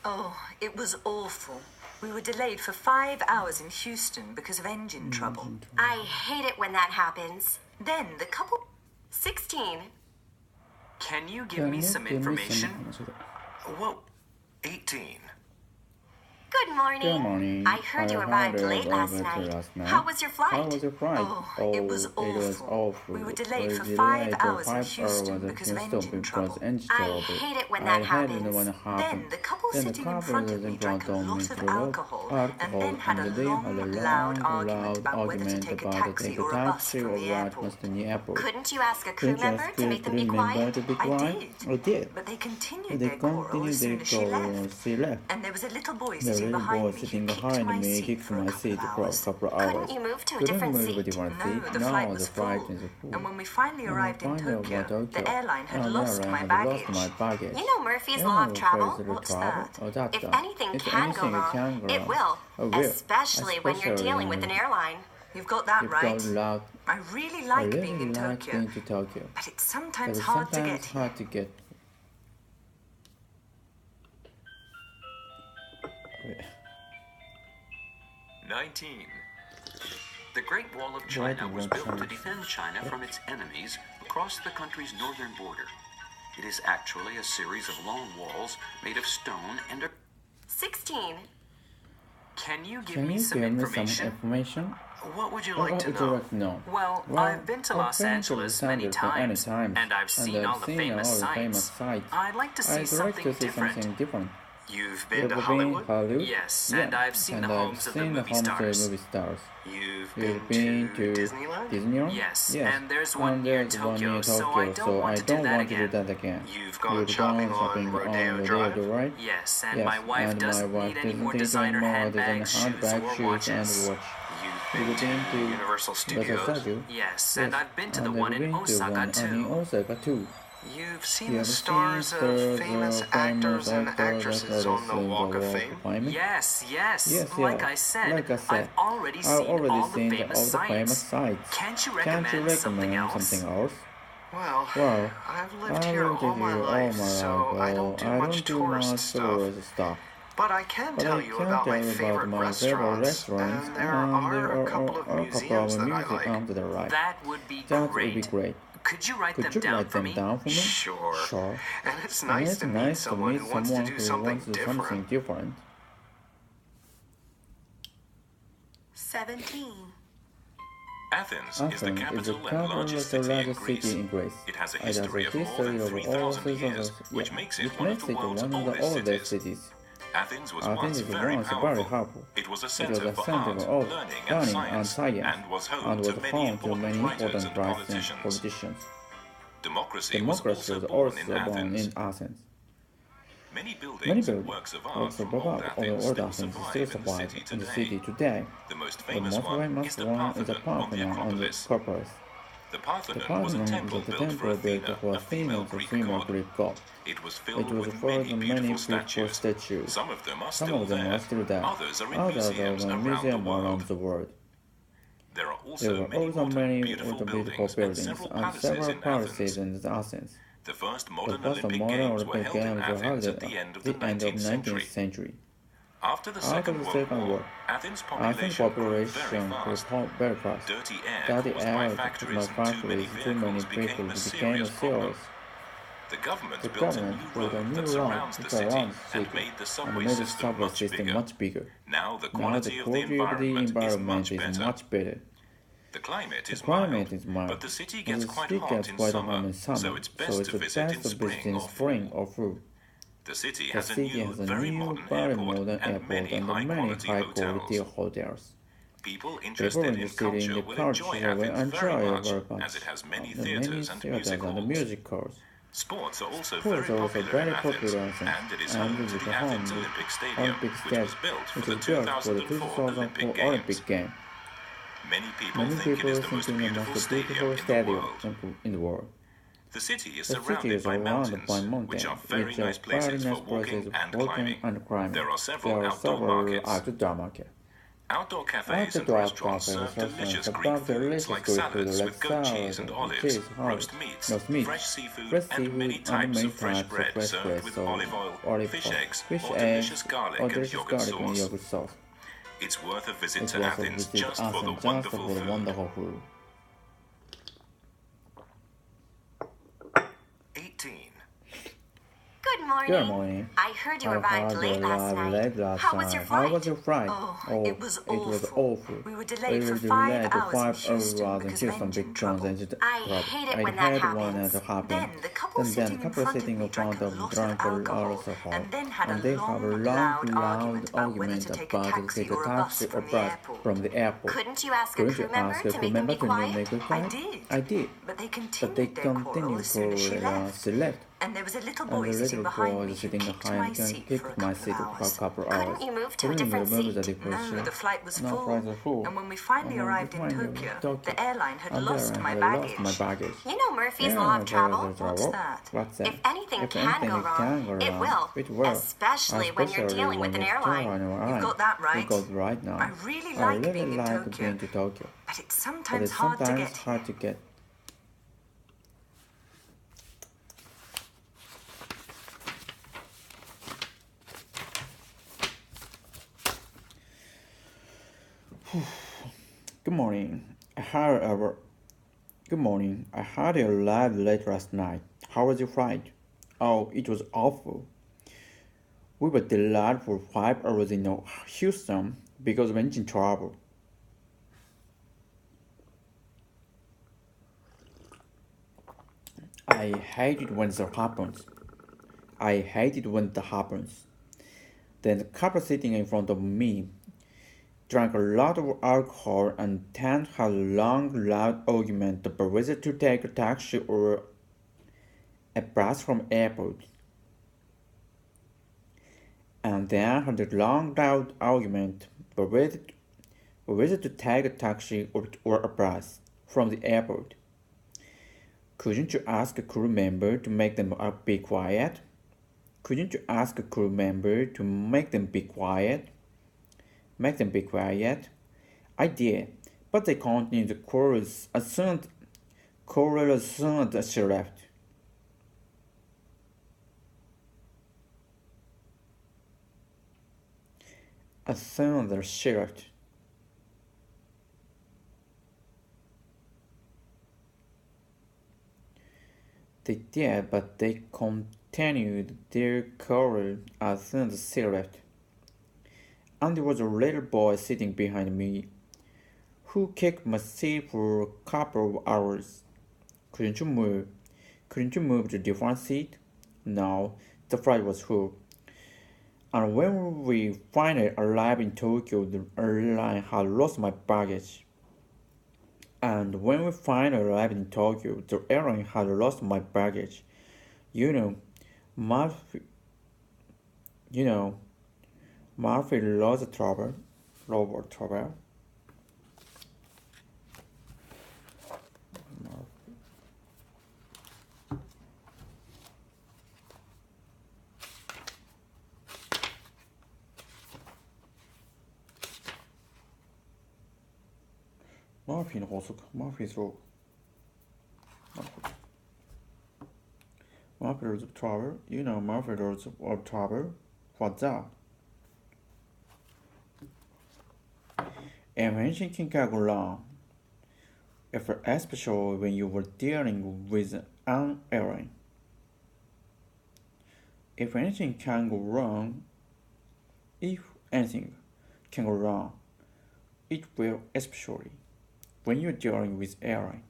Oh, it was awful. We were delayed for 5 hours in Houston because of engine trouble. I hate it when that happens. Then the couple... 16. Can you give me some information? Whoa, 18. Good morning. Good morning. I heard you arrived late last night. How was your flight? How was your flight? Oh, it was awful. We were delayed for 5 hours in Houston because of engine trouble. I hate it when that happens. Then the couple sitting in front of me drank a lot of alcohol and then had a long, loud argument about whether to take a taxi or a bus from the airport. Couldn't you ask a crew member to make them be quiet? I did. But they continued their quarrel as soon as she left. And there was a little boy sitting behind me who kicked my seat for a couple of hours. Couldn't you move to a different seat? No, the flight was full. And when we finally arrived in Tokyo, the airline had lost my baggage. You know Murphy's Law of Travel? What's that? If anything can go wrong, it will. Especially when you're dealing with an airline. You've got that right. I really like being in Tokyo, but it's sometimes hard to get here. 19. The Great Wall of China was built to defend China from its enemies across the country's northern border. It is actually a series of long walls made of stone and... 16. Can you give me some information? What would you like to know? Well, I've been to Los Angeles many times, and I've seen all the famous sights. I'd like to see something different. You've been to Hollywood? Yes, and I've seen the homes of the movie stars. You've been to Disneyland? Yes, and there's one near Tokyo, so I don't want to do that again. You've gone shopping on Rodeo Drive? Yes, and my wife doesn't need any more designer handbags, shoes, or watches. You've been to Universal Studios? Yes, and I've been to the one in Osaka too. You've seen the stars of famous actors and actresses on the Walk of Fame? Yes. Like I said, I've already seen all the famous sights. Can't you recommend something else? Well, I've lived here all my life, so I don't do much tourist stuff. But I can tell you about my favorite restaurants, and there are a couple of museums that I like. That would be great. Could you write them down for me? Sure. And it's nice to meet someone who wants to do something different. 17. Athens is the capital and largest city in Greece. It has a history of more than 3,000 years, which makes it one of the world's oldest cities. Athens was once very powerful. It was a center for art, learning, and science, and was home to many important writers and politicians. Democracy was also born in Athens. Many buildings and works of art from old Athens still survive in the city today. The most famous one is the Parthenon on the Acropolis. The Parthenon was a temple built for Athena, a female Greek god. It was filled with many beautiful statues. Some of them are still there. Others are in museums around the world. There are also many beautiful buildings and several palaces in Athens. The first modern Olympic Games were held in Athens at the end of the 19th century. After the Second World War, Athens' population grew very fast. Dirty air caused by factories and too many vehicles became a serious problem. The government built a new road that surrounds the city and made the subway system much bigger. Now the quality of the environment is much better. The climate is mild, but the city gets quite hot in summer, so it's best to visit in spring or fall. The city has a new, very modern airport and many high-quality hotels. People interested in culture will enjoy Athens very much, as it has many theaters and music halls. Sports are also very popular in Athens, and it is home to the Athens Olympic Stadium, which was built for the 2004 Olympic Games. Many people think it is the most beautiful stadium in the world. The city is surrounded by mountains, which are very nice places for walking and climbing. There are several outdoor markets. Outdoor cafes and restaurants serve delicious Greek foods like salads with goat cheese and olives, roast meats, fresh seafood, and many types of fresh bread served with olive oil, fish eggs, or delicious garlic and yogurt sauce. It's worth a visit to Athens just for the wonderful food. 18. Good morning. I heard you arrived late last night. How was your flight? Oh, it was awful. We were delayed for 5 hours in Houston hours because in of Houston engine big trouble. engine I hate it when that happens. Then the couple sitting in front of me drank a lot of alcohol and then had a long, loud argument about whether to take a taxi or a bus from the airport. Couldn't you ask a crew member to make them be quiet? I did. But they continued their quarrel as soon as she left. And there was a little boy sitting behind me who kicked my seat for a couple hours. Couldn't you move to a different seat? No, the flight was full. And when we finally arrived in Tokyo, the airline had lost my baggage. You know Murphy's Law of Travel? What's that? If anything can go wrong, it will. Especially when you're dealing with an airline. You've got that right. Now. I really like being in Tokyo. But it's sometimes hard to get. Good morning. I heard you arrived late last night. How was your flight? Oh, it was awful. We were delayed for 5 hours in Houston because of engine trouble. I hate it when that happens. Then the couple sitting in front of me drank a lot of alcohol and then had a long, loud argument about whether to take a taxi or a bus from airport. And then had a long, loud argument about whether to take a taxi or a bus from the airport. Couldn't you ask a crew member to make them be quiet? I did, but they continued the quarrel as soon as she left. They did, but they continued their quarrel as soon as she left. And there was a little boy sitting behind me who kicked my seat for a couple of hours. Couldn't you move to a different seat? No, the flight was full. And when we finally arrived in Tokyo, the airline had lost my baggage. Murphy loves trouble. Murphy's law. Murphy loves trouble. Murphy loves trouble. What's that? Anything can go wrong, especially when you were dealing with an airline. If anything can go wrong, it will, especially when you're dealing with airline.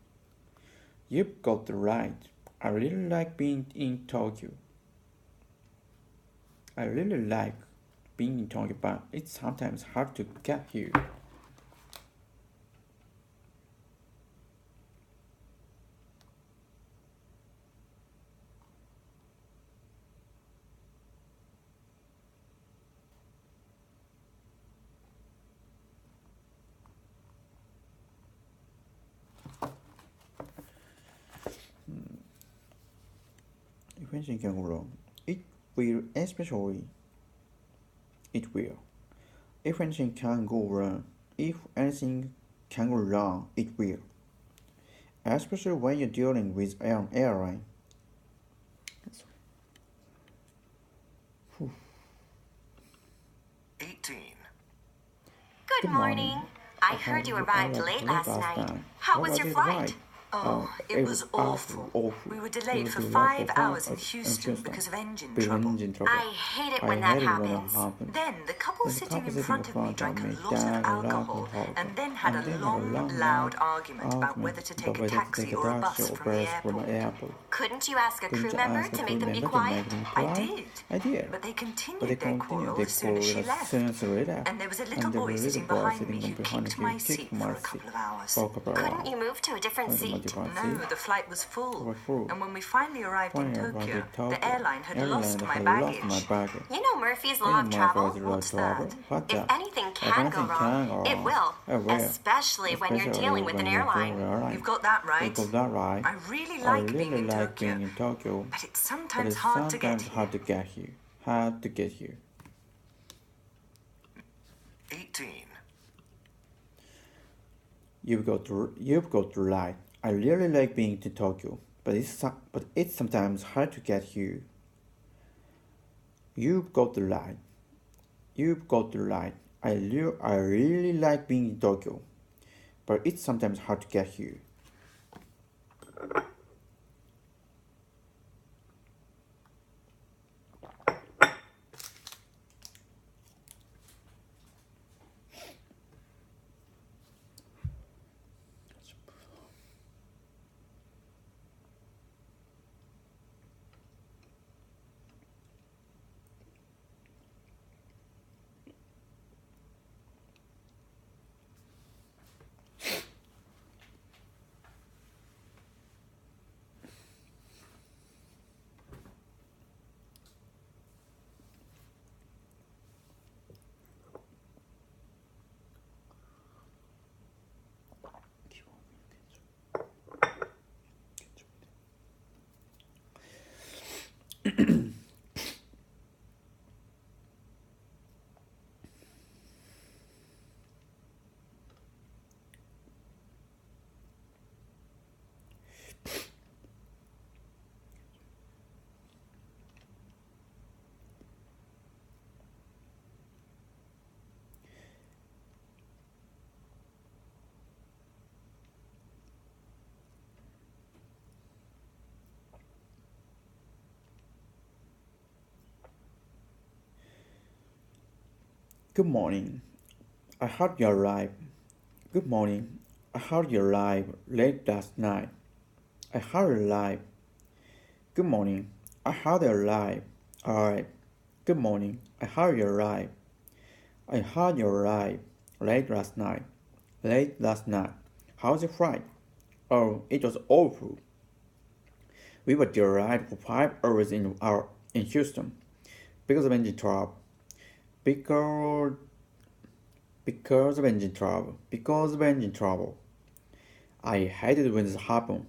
You've got the right. I really like being in Tokyo. But it's sometimes hard to get here. If anything can go wrong, it will. If anything can go wrong, it will. Especially when you're dealing with an airline. 18. Good morning. I heard you arrived late last night. How was your flight? Oh, it was awful. We were delayed for 5 hours in Houston because of engine trouble. I hate it when that happens. Then the couple sitting in front of me drank a lot of alcohol and then had a long, loud argument about whether to take a taxi or a bus from the airport. Couldn't you ask a crew member to make them be quiet? I did. But they continued their quarrel as soon as she left. And there was a little boy sitting behind me who kicked my seat for a couple of hours. Couldn't you move to a different seat? No, the flight was full. And when we finally arrived in Tokyo, the airline had lost my baggage. You know Murphy's Law of Travel? What's that? If anything can go wrong, it will. Especially when you're dealing with an airline. You've got that right. I really like being in Tokyo, but it's sometimes hard to get here. Hard to get here. 18. You've got right. I really like being in Tokyo, but it's sometimes hard to get here. You've got right. I really like being in Tokyo, but it's sometimes hard to get here. Good morning. I heard you arrived. Good morning. I heard you arrived late last night. I heard you arrived. Good morning. I heard you arrived. Alright. Good morning. I heard you arrived. I heard you arrived late last night. Late last night. How's your flight? Oh, it was awful. We were delayed for 5 hours in Houston because of engine trouble. Because of engine trouble. I hated when this happened.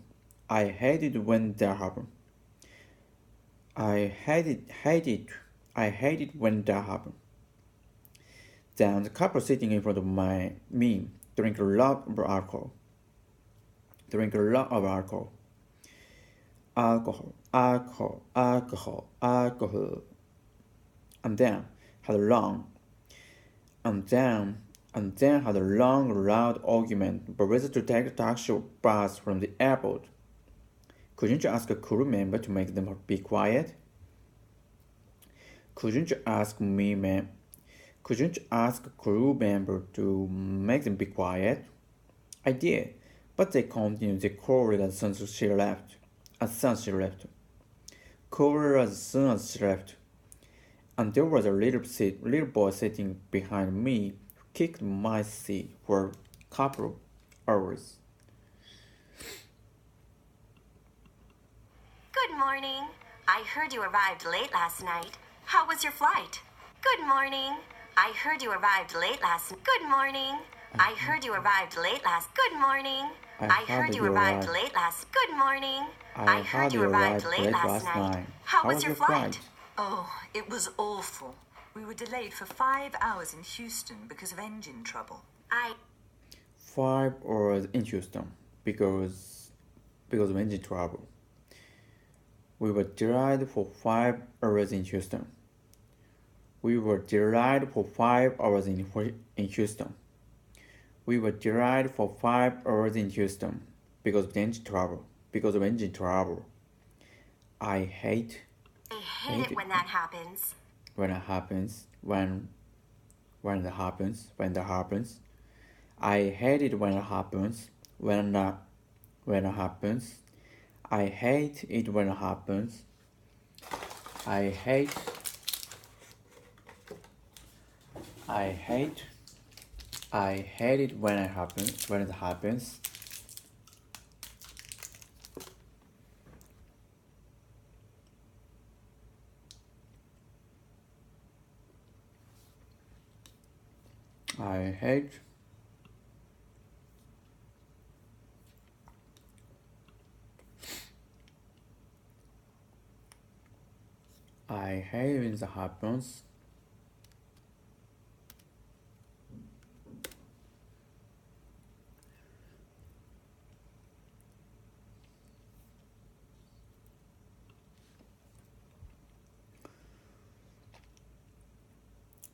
I hated when that happened. Then the couple sitting in front of me drank a lot of alcohol. Alcohol. And then had a long, loud argument about whether to take a taxi or bus from the airport. Couldn't you ask a crew member to make them be quiet? Couldn't you ask a crew member to make them be quiet? I did, but they continued the quarrel as soon as she left. And there was a little boy sitting behind me who kicked my seat for a couple hours. Good morning. I heard you arrived late last night. How was your flight? Good morning. I heard you arrived late last night. Good morning. I heard you arrived late last. Good morning. I heard you arrived late last. Good morning. I heard you arrived late last night. How was your flight? Oh, it was awful. We were delayed for 5 hours in Houston because of engine trouble. 5 hours in Houston because of engine trouble. We were delayed for 5 hours in Houston. We were delayed for 5 hours in Houston. We were delayed for 5 hours in Houston because of engine trouble. Because of engine trouble. I hate it when that happens. When it happens. When that happens. I hate it when it happens. When it happens. I hate it when it happens. I hate it when it happens. I hate when it happens.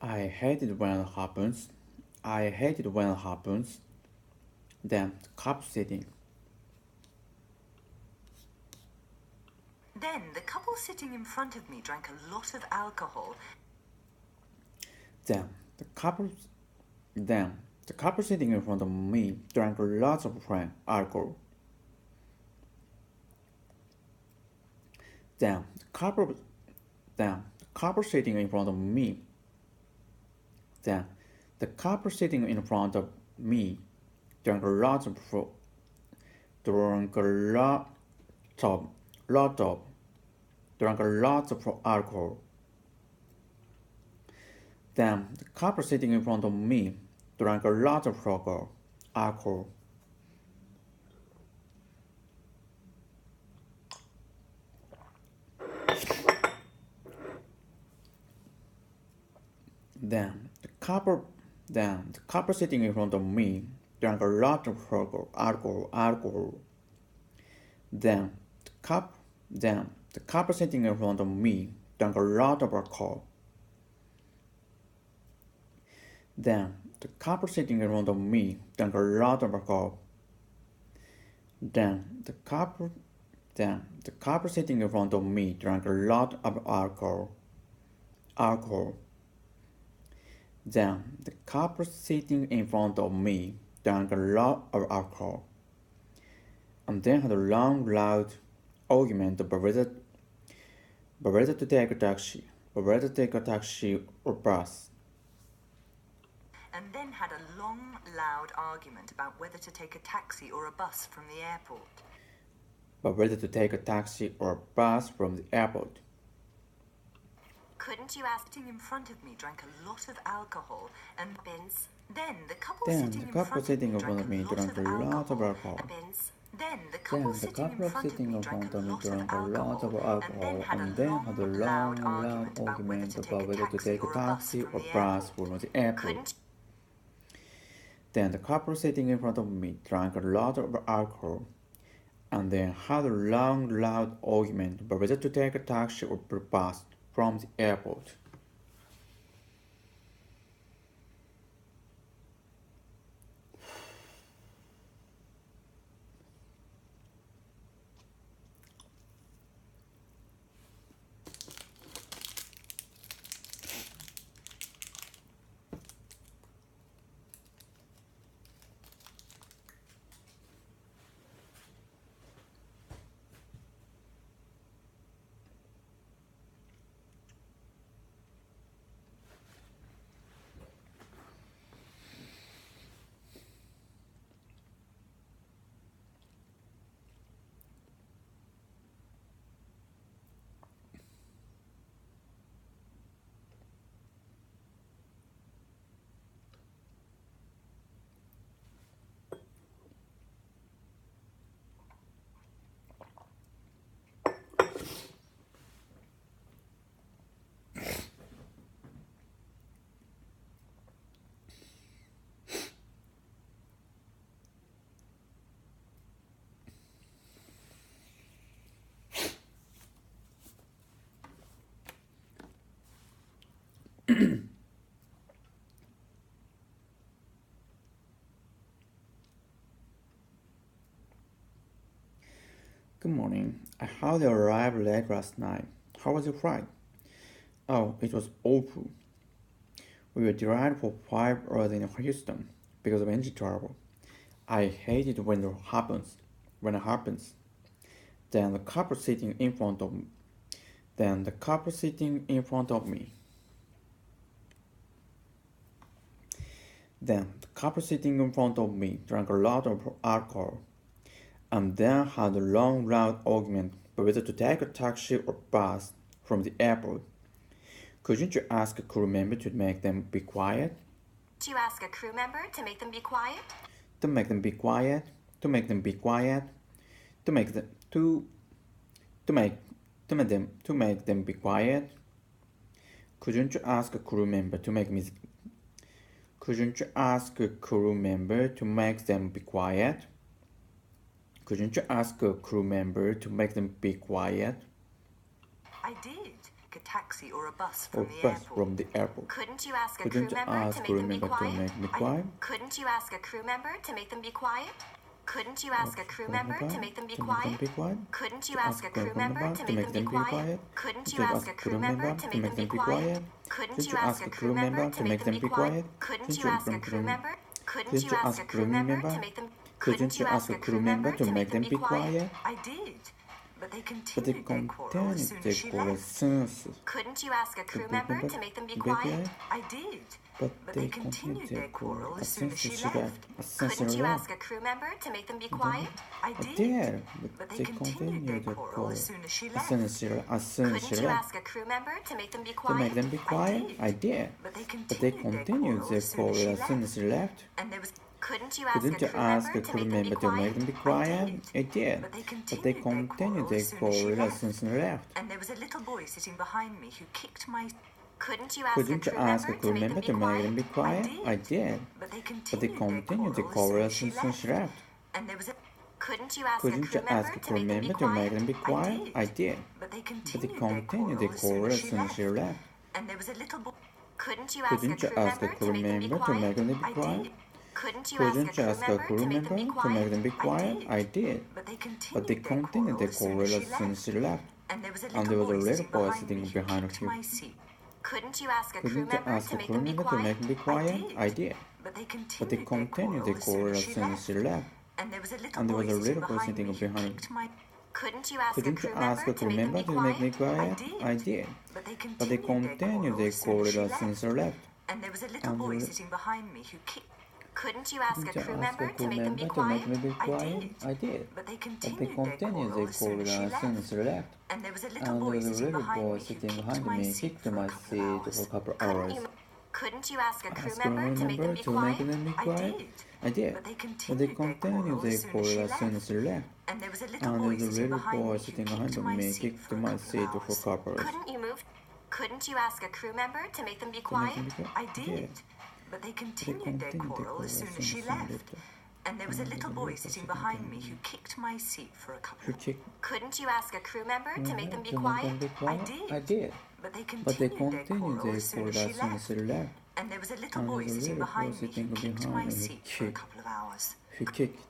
I hate it when it happens. I hate it when it happens. Then the couple sitting. Then the couple sitting in front of me drank a lot of alcohol. Then the couple sitting in front of me drank lots of alcohol. Then the couple sitting in front of me. Then the couple sitting in front of me drank lots of alcohol. Then the couple sitting in front of me drank a lot of alcohol. Then the couple sitting in front of me drank a lot of alcohol. Then the couple sitting in front of me drank a lot of alcohol. Then the couple sitting in front of me drank a lot of alcohol. Then the couple sitting in front of me drank a lot of alcohol. Then the couple sitting in front of me drank a lot of alcohol, and then had a long, loud argument about whether to take a taxi or bus. And then had a long, loud argument about whether to take a taxi or a bus from the airport. Couldn't you ask? Sitting in front of me drank a lot of alcohol, and then the couple Then sitting the couple sitting in front of me drank a lot of alcohol. Then the couple sitting in front of me drank a lot of alcohol, and then had a long, loud argument about whether to take a taxi or bus from the airport. Then the couple sitting in front of me drank a lot of alcohol, and then had a long, loud argument about whether to take a taxi or bus from the airport. Good morning. I had arrived late last night. How was your flight? Oh, it was awful. We were delayed for 5 hours in Houston because of engine trouble. I hate it when it happens. Then the couple sitting in front of me. Then the couple sitting in front of me. Then the couple sitting in front of me drank a lot of alcohol, and then had a long, loud argument about whether to take a taxi or bus from the airport. Couldn't you ask a crew member to make them be quiet? Do you ask a crew member to make them be quiet? To make them be quiet. To make them be quiet. To make them be quiet. Couldn't you ask a crew member to make me? Couldn't you ask a crew member to make them be quiet? Couldn't you ask a crew member to make them be quiet? I did. A taxi or a bus from the airport. Couldn't you ask a crew member to make them be quiet? Couldn't you ask a crew member to make them be quiet? Couldn't you ask a crew member to make them be quiet? Couldn't you ask a crew member to make them be quiet? Couldn't you ask a crew member to make them be quiet? Couldn't you ask a crew member to make them be quiet? Couldn't you ask a crew member? Couldn't you ask a crew member to make them? Couldn't you ask a crew member to make them be quiet? I did. But they continued their quarrel as soon as she left. Couldn't you ask a crew member to make them be quiet? I did. But they continued their quarrel as soon as she left. Couldn't you ask a crew member to make them be quiet? I did. But they continued their quarrel as soon as she left. Couldn't you ask a crew member to make them be quiet? I did. But they continued their quarrel as soon as she left. And there was. Couldn't you ask a crew member to make them be quiet? I did. But they continued their quarrel as soon as she left. And there was a little boy sitting behind me who kicked my... Couldn't you ask a crew member to make them be quiet? I did. But they continued their quarrel as soon as she left. And there was a... Couldn't you ask a crew member to make them be quiet? I did. But they continued their quarrel as soon as she left. And there was a little boy... Couldn't you ask a crew member to make them be quiet? Couldn't you ask a crew member to make them be quiet? I did. But they continued their quarrel as soon as she left. And there was a little boy sitting behind my seat. Couldn't you ask a crew member to make them be quiet? I did. But they continued their quarrel as soon as she left. And there was a little boy sitting behind me. Couldn't you ask a crew member to make me quiet? I did. But they continued their quarrel as soon as she left. And there was a little boy sitting behind me who kicked. Couldn't you ask a crew member to make them be quiet? I did. But they continued their quarrel as soon as she left. And there was a little boy sitting behind me who kicked my seat for a couple of hours. Couldn't you ask a crew member to make them be quiet? I did. But they continued their quarrel as soon as she left. And there was a little boy sitting behind me who kicked my seat for a couple of hours. Couldn't you move? Couldn't you ask a crew member to make them be quiet? I did. But they continued their quarrel as soon as she left. And there was a little boy sitting behind me who kicked my seat for a couple of... Couldn't you ask a crew member to make them be quiet? I did. But they continued their quarrel as soon as she left. And there was a little boy sitting behind me who kicked my seat for a couple of hours.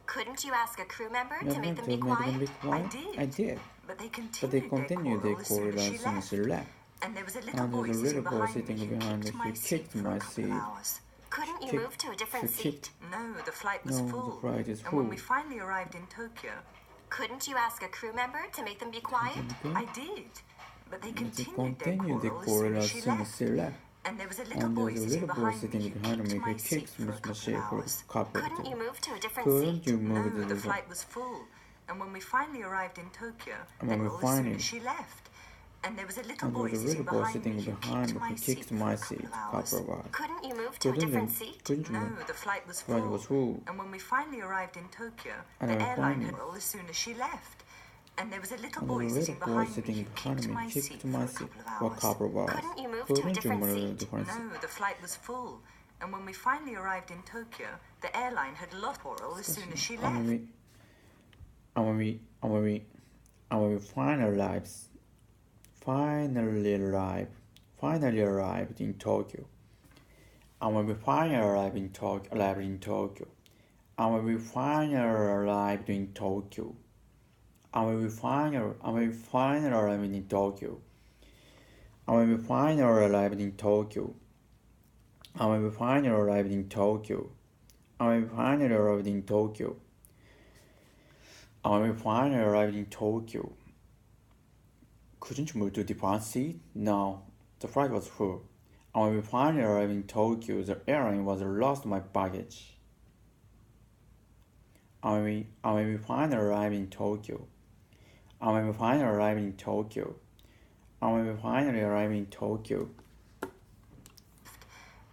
Couldn't you ask a crew member to make them be quiet? I did. But they continued their quarrel as soon as she left. And there was a little boy sitting behind me who kicked my seat for a couple of hours. Couldn't you move to a different seat? No, the flight was full. And when we finally arrived in Tokyo... Couldn't you ask a crew member to make them be quiet? I did. But they continued their quarrel as soon as she left. And there was a little boy sitting behind me who kicked my seat for a couple of hours. Couldn't you move to a different seat? No, the flight was full. And when we finally arrived in Tokyo, as soon as she left. And there was a little boy sitting behind me who kicked my seat for a couple of hours. Couldn't you move to a different seat? No, the flight was full. And when we finally arrived in Tokyo, the airline had rolled as soon as she left. And there was a little boy sitting behind me who kicked my seat for a couple of hours. Couldn't you move to a different seat? No, the flight was full. And when we finally arrived in Tokyo, the airline had lost oral as soon as she left. And when we finally arrived finally arrived in Tokyo. And when we finally arrived in Tokyo, and when we finally arrived in Tokyo, and when we finally arrived in Tokyo, and when we finally arrived in Tokyo, and when we finally arrived in Tokyo, and when we finally arrived in Tokyo, and when we finally arrived in Tokyo, couldn't you move to a different seat? No, the flight was full. And when we finally arrived in Tokyo, the airline was lost my baggage. And when we finally arrived in Tokyo, and when we finally arrived in Tokyo, and when we finally arrived in Tokyo,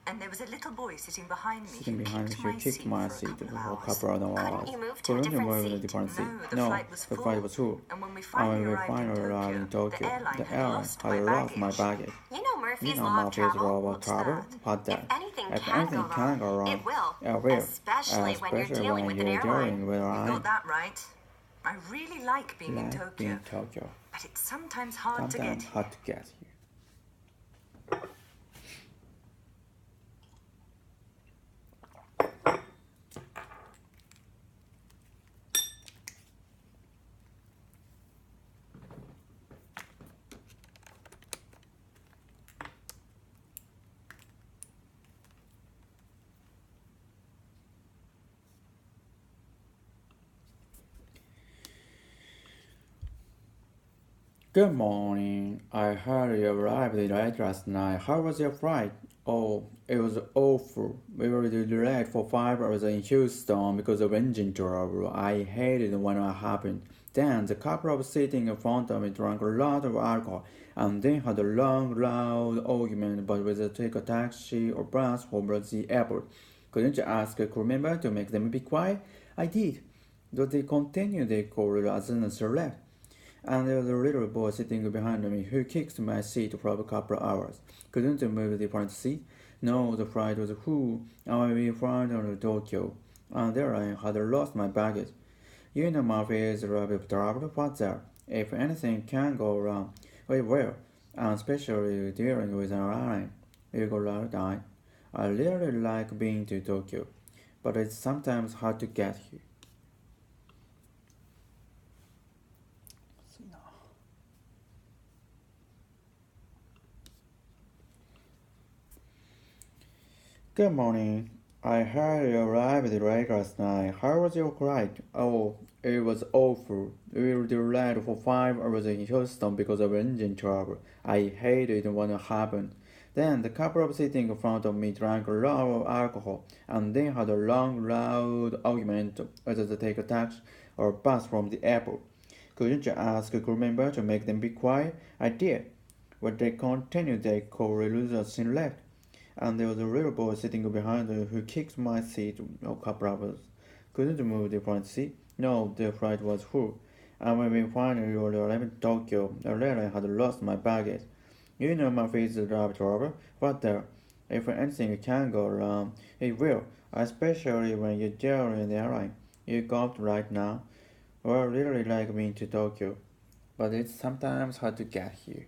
and there was a little boy sitting behind me who kicked my seat for a couple of hours. Couldn't you move to a different seat? No, the flight was full. And when we finally arrived in Tokyo, the airline had lost my baggage. You know Murphy's law of travel? What's that? If anything can go wrong, it will. Especially when you're dealing with an airline. You got that right. I really like being in Tokyo, but it's sometimes hard to get here. Good morning. I heard you arrived late last night. How was your flight? Oh, it was awful. We were delayed for 5 hours in Houston because of engine trouble. I hated when it happened. Then the couple sitting in front of me drank a lot of alcohol and then had a long, loud argument about whether to take a taxi or bus from the airport. Couldn't you ask a crew member to make them be quiet? I did. But they continued their call as soon as they left. And there was a little boy sitting behind me who kicked my seat for a couple of hours. Couldn't move the front seat? No, the flight was full, and when we flew to Tokyo, and there I had lost my baggage. You know Murphy is a bit trouble, what's there? If anything can go wrong, we will, and especially dealing with an airline. We go right die. I really like being to Tokyo, but it's sometimes hard to get here. Good morning. I heard you arrived late last night. How was your flight? Oh, it was awful. We were delayed for 5 hours in Houston because of engine trouble. I hated when it happened. Then the couple sitting in front of me drank a lot of alcohol and then had a long, loud argument whether to take a taxi or bus from the airport. Couldn't you ask a crew member to make them be quiet? I did. But they continued their call results and left. And there was a little boy sitting behind who kicked my seat a couple of hours. Couldn't move the front seat? No, the flight was full. And when we finally arrived in Tokyo, the airline had lost my baggage. You know my face is trouble, but if anything can go wrong, it will, especially when you're dealing the airline. You got right now. Well, I really like being to Tokyo, but it's sometimes hard to get here.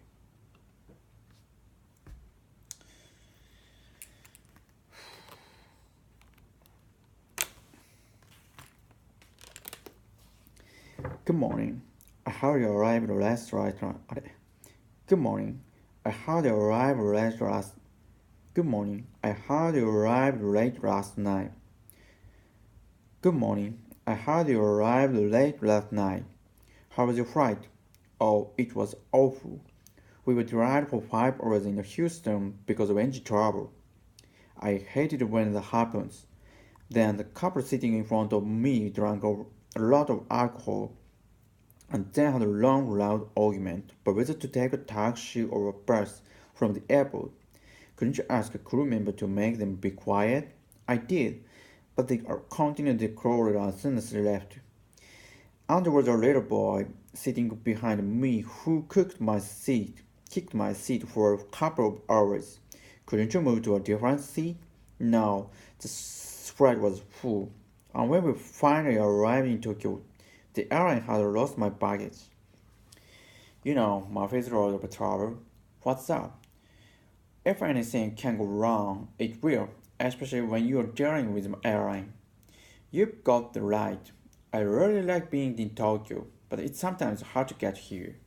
Good morning. I heard you arrived last night. Good morning. I heard you arrived late last. Good morning. I heard you arrived late last night. Good morning. I heard you arrived late last night. How was your flight? Oh, it was awful. We were delayed for 5 hours in Houston because of engine trouble. I hated when that happens. Then the couple sitting in front of me drank a lot of alcohol and then had a long, loud argument about whether to take a taxi or a bus from the airport. Couldn't you ask a crew member to make them be quiet? I did, but they continued the call as soon as they left. And there was a little boy sitting behind me who kicked my seat for a couple of hours. Couldn't you move to a different seat? No, the flight was full. And when we finally arrived in Tokyo, the airline had lost my baggage. You know, my face rolled of trouble. What's up? If anything can go wrong, it will, especially when you're dealing with an airline. You've got the right. I really like being in Tokyo, but it's sometimes hard to get here.